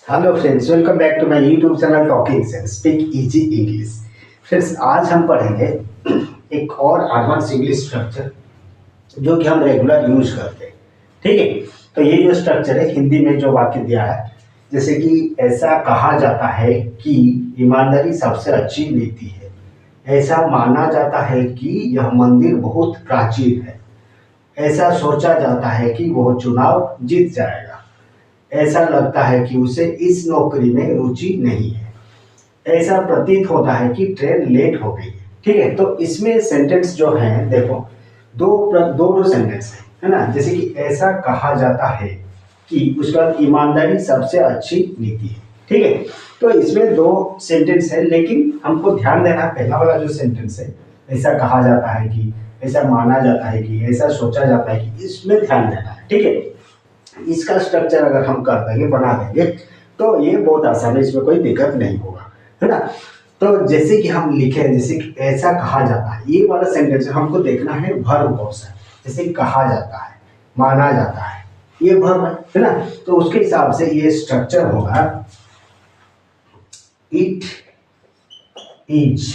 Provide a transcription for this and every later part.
Hello friends, welcome back to my YouTube channel talking sense speak easy English. Friends, आज हम पढ़ेंगे एक और एडवांस इंग्लिश स्ट्रक्चर जो कि हम रेगुलर यूज करते हैं। ठीक है, तो ये जो स्ट्रक्चर है हिंदी में जो वाक्य दिया है, जैसे कि ऐसा कहा जाता है कि ईमानदारी सबसे अच्छी नीति है, ऐसा माना जाता है कि यह मंदिर बहुत प्राचीन है, ऐसा सोचा जाता है कि वह चुनाव जीत जाएगा, ऐसा लगता है कि उसे इस नौकरी में रुचि नहीं है, ऐसा प्रतीत होता है कि ट्रेन लेट हो गई है। ठीक है, तो इसमें सेंटेंस जो है देखो, दो सेंटेंस है ना। जैसे कि ऐसा कहा जाता है कि उसके बाद ईमानदारी सबसे अच्छी नीति है। ठीक है, तो इसमें दो सेंटेंस है, लेकिन हमको ध्यान देना पहला वाला जो सेंटेंस है, ऐसा कहा जाता है कि, ऐसा माना जाता है कि, ऐसा सोचा जाता है कि, इसमें ध्यान देना है। ठीक है, इसका स्ट्रक्चर अगर हम कर देंगे, बना देंगे, तो ये बहुत आसान है, इसमें कोई दिक्कत नहीं होगा, है ना। तो जैसे कि हम लिखे, जैसे कि ऐसा कहा जाता है, ये वाला सेंटेंस हमको देखना है वर्ब कौन सा है। जैसे कहा जाता है, माना जाता है, ये वर्ब है ना। तो उसके हिसाब से ये स्ट्रक्चर होगा इट इज।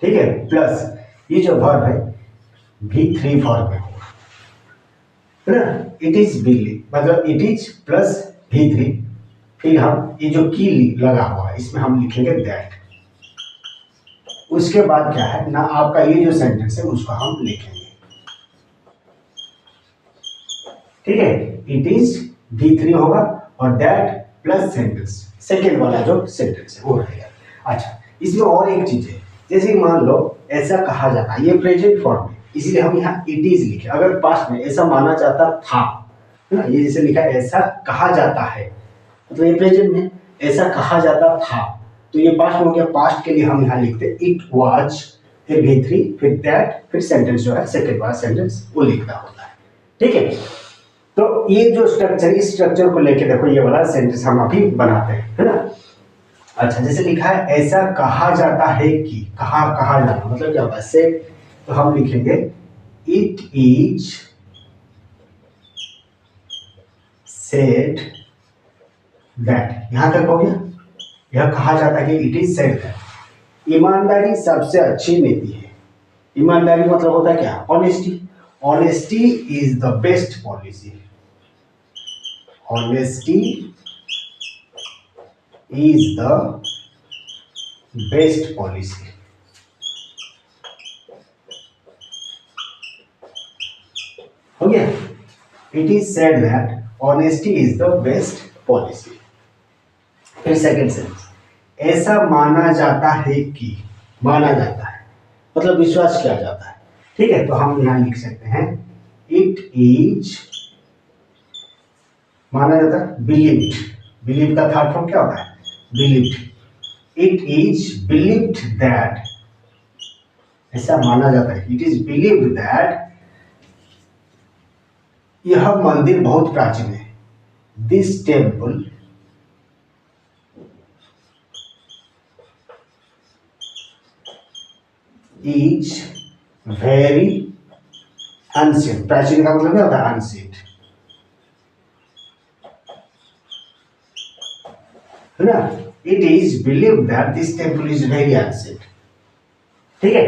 ठीक है, प्लस ये जो वर्ब है V3 फॉर्म में होगा, है ना। इट इज बिलीव, मतलब इट इज प्लस V3, फिर हम ये जो की लगा हुआ है इसमें हम लिखेंगे दैट। उसके बाद क्या है ना, आपका ये जो सेंटेंस है उसको हम लिखेंगे। ठीक है, इट इज V3 होगा और दैट प्लस सेंटेंस, सेकेंड वाला जो सेंटेंस है वो रहेगा। अच्छा, इसमें और एक चीज है, जैसे मान लो ऐसा कहा जाता है, ये प्रेजेंट फॉर्म है, इसलिए हम यहाँ इट इज लिखे। अगर पास्ट में ऐसा माना जाता था, है ना, ये जैसे लिखा है ऐसा कहा जाता है, मतलब ये प्रेजेंट में ऐसा कहा जाता था, तो ये पास्ट में हो गया। पास्ट के लिए हम यहाँ लिखते इट वाज, फिर V3, फिर दैट, फिर सेंटेंस जो है सेकेंड वाला सेंटेंस वो लिखना होता है। ठीक है, तो ये जो स्ट्रक्चर, इस स्ट्रक्चर को लेके देखो, ये वाला सेंटेंस हम अभी बनाते हैं, है ना। अच्छा, जैसे लिखा है ऐसा कहा जाता है कि, कहा जाना मतलब क्या होता है, से, तो हम लिखेंगे इट इज सेड दैट। यहां तक हो गया, यह कहा जाता है कि इट इज सेड दैट ईमानदारी सबसे अच्छी नीति है। ईमानदारी मतलब होता है क्या, honesty. Honesty is the best policy. Honesty is the best policy. हो गया, it is said that honesty is the best policy. फिर सेकेंड सेंस, ऐसा माना जाता है कि, माना जाता है मतलब विश्वास किया जाता है। ठीक है, तो हम यहां लिख सकते हैं इट इज, माना जाता है, बिलीव्ड। बिलीव का थर्ड फॉर्म क्या होता है, believed. It is believed that, ऐसा माना जाता है, इट इज बिलीव्ड दैट यह मंदिर बहुत प्राचीन है। This temple is very unsent. प्राचीन का मतलब क्या होता है, अनसेंट, है ना। It is believe that this temple is very unsent. ठीक है,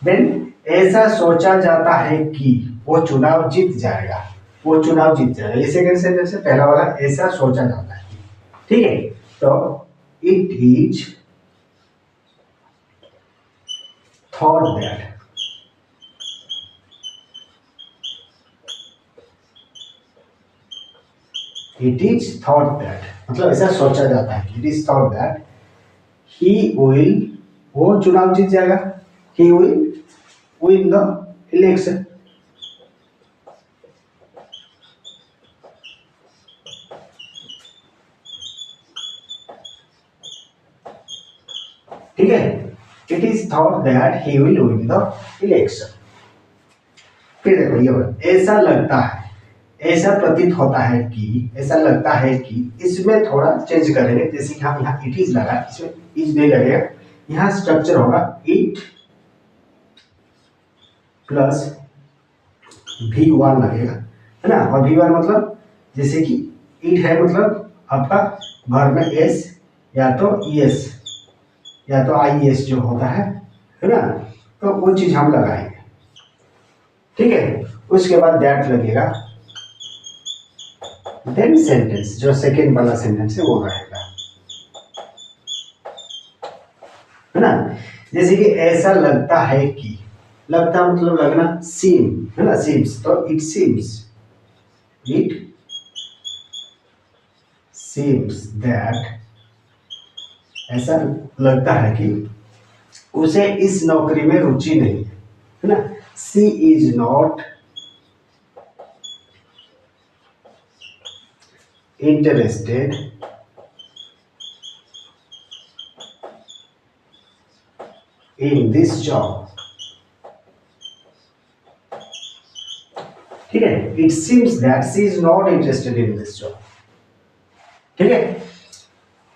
देन ऐसा सोचा जाता है कि वो चुनाव जीत जाएगा, वो चुनाव जीत जाएगा। ये सेकंड सेंटेंस है, पहला वाला ऐसा सोचा जाता है। ठीक है, तो it is thought that, it is thought that मतलब ऐसा सोचा जाता है, it is thought that he will, वो चुनाव जीत जाएगा, he will win the election. ठीक है, it is thought that he will win the election. फिर देखो ये ऐसा लगता है, ऐसा प्रतीत होता है कि, ऐसा लगता है कि, इसमें थोड़ा चेंज करेंगे। जैसे कि हम यहाँ इट इज लगा, इसमें इज नहीं लगेगा, यहाँ स्ट्रक्चर होगा इट प्लस V1 लगेगा, है ना। और V1 मतलब जैसे कि इट है मतलब आपका वर्ब में एस या तो ईएस या तो आईएस जो होता है ना, तो वो चीज हम लगाएंगे। ठीक है, उसके बाद दैट लगेगा, देन सेंटेंस जो सेकेंड वाला सेंटेंस है वो रहेगा, है ना। जैसे कि ऐसा लगता है कि, लगता मतलब लगना, सीम है ना, सीम्स, तो इट सीम्स दैट, ऐसा लगता है कि उसे इस नौकरी में रुचि नहीं है ना। She is not interested in this job. ठीक है, it seems that she is not interested in this job. ठीक है,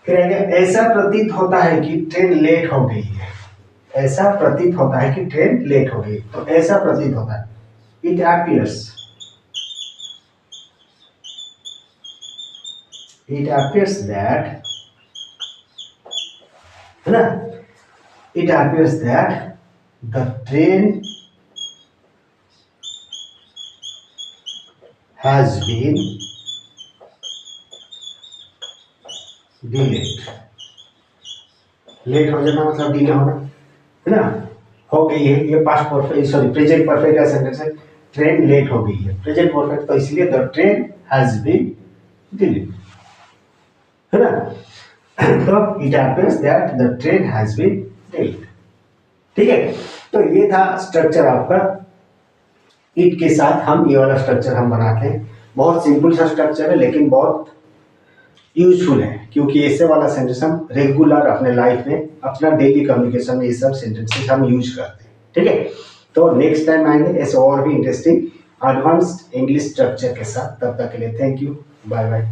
फिर ऐसा प्रतीत होता है कि ट्रेन लेट हो गई है। ऐसा प्रतीत होता है कि ट्रेन लेट हो गई, तो ऐसा प्रतीत होता है, इट appears that, है ना, it appears that the train has been delayed। Late हो जाना मतलब डिले होना, है ना। हो गई है, ये past perfect, sorry present perfect का सेंटेंस है। ट्रेन लेट हो गई है, प्रेजेंट परफेक्ट, तो इसलिए the train has been delayed, है ना। तो it happens that the train has been delayed. ठीक है, तो ये था स्ट्रक्चर आपका। इट के साथ हम ये वाला स्ट्रक्चर हम बनाते हैं। बहुत सिंपल सा स्ट्रक्चर है लेकिन बहुत यूजफुल है, क्योंकि ऐसे वाला सेंटेंस हम रेगुलर अपने लाइफ में, अपना डेली कम्युनिकेशन में ये सब सेंटेंसेस हम यूज करते हैं। ठीक है, तो नेक्स्ट टाइम आएंगे ऐसे और भी इंटरेस्टिंग एडवांस्ड इंग्लिश स्ट्रक्चर के साथ। तब तक के लिए थैंक यू, बाय बाय।